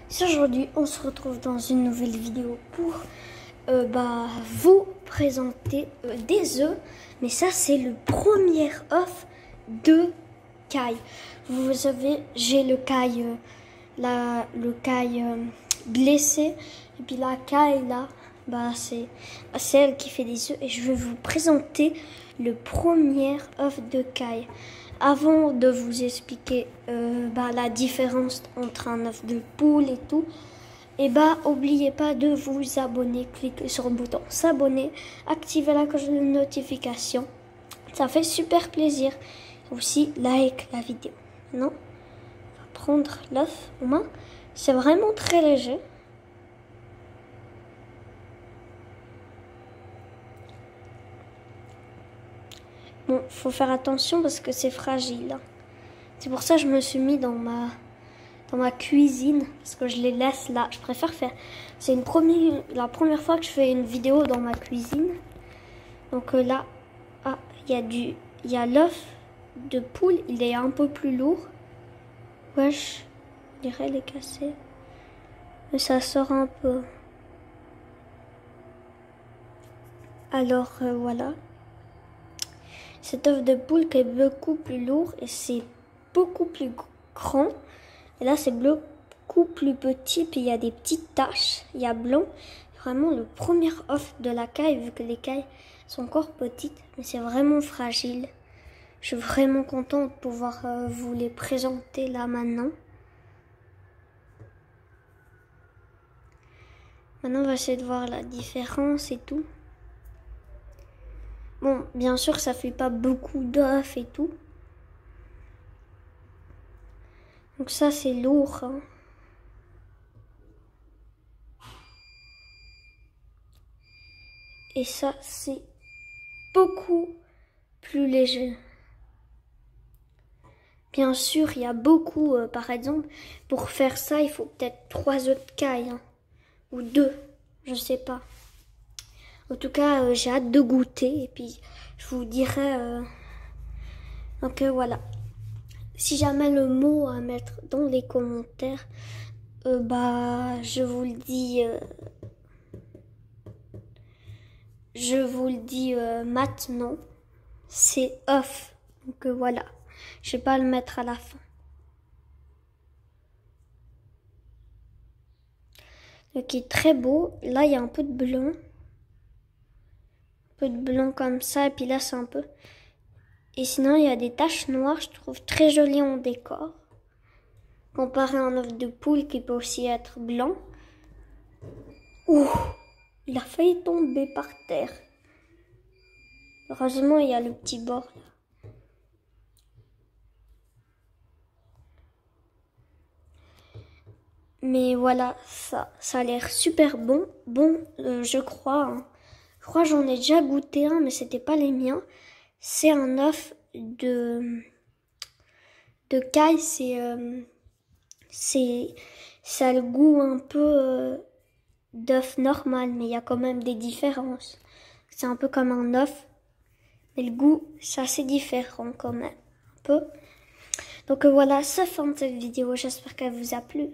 Aujourd'hui, on se retrouve dans une nouvelle vidéo pour vous présenter des œufs. Mais ça, c'est le premier œuf de caille. Vous savez, j'ai le caille, blessé. Et puis la caille, là, c'est elle qui fait des œufs. Et je vais vous présenter le premier œuf de caille. Avant de vous expliquer la différence entre un œuf de poule et tout, n'oubliez pas de vous abonner, cliquez sur le bouton s'abonner, activez la cloche de notification, ça fait super plaisir. Aussi, like la vidéo. Maintenant, on va prendre l'œuf aux mains, c'est vraiment très léger. Bon, faut faire attention parce que c'est fragile. C'est pour ça que je me suis mis dans ma cuisine, parce que je les laisse là. Je préfère faire... C'est la première fois que je fais une vidéo dans ma cuisine. Donc là, il y a l'œuf de poule, il est un peu plus lourd. Wesh, je dirais il est cassé. Mais ça sort un peu. Alors voilà. Cet œuf de poule qui est beaucoup plus lourd et c'est beaucoup plus grand. Et là, c'est beaucoup plus petit, puis il y a des petites taches, il y a blanc. Vraiment le premier œuf de la caille, vu que les cailles sont encore petites, mais c'est vraiment fragile. Je suis vraiment contente de pouvoir vous les présenter là maintenant. Maintenant, on va essayer de voir la différence et tout. Bon, bien sûr, ça fait pas beaucoup d'œufs et tout. Donc ça, c'est lourd. Hein. Et ça, c'est beaucoup plus léger. Bien sûr, il y a beaucoup, par exemple, pour faire ça, il faut peut-être 3 œufs de caille. Hein, ou 2, je sais pas. En tout cas, j'ai hâte de goûter. Et puis, je vous dirai... Donc voilà. Si jamais le mot à mettre dans les commentaires, je vous le dis... maintenant, c'est œuf. Donc voilà, je vais pas le mettre à la fin. Donc il est très beau. Là, il y a un peu de blanc. Un peu de blanc comme ça. Et puis là, c'est un peu... Et sinon, il y a des taches noires. Je trouve très joli en décor. Comparé à un œuf de poule qui peut aussi être blanc. Ouh, il a failli tomber par terre. Heureusement, il y a le petit bord là. Mais voilà, ça a l'air super bon. Bon, je crois. Hein. Je crois que j'en ai déjà goûté un, mais c'était pas les miens. C'est un œuf de caille. Ça a le goût un peu d'œuf normal, mais il y a quand même des différences. C'est un peu comme un œuf, mais le goût, c'est assez différent quand même. Un peu. Donc voilà, ça fin de cette vidéo. J'espère qu'elle vous a plu.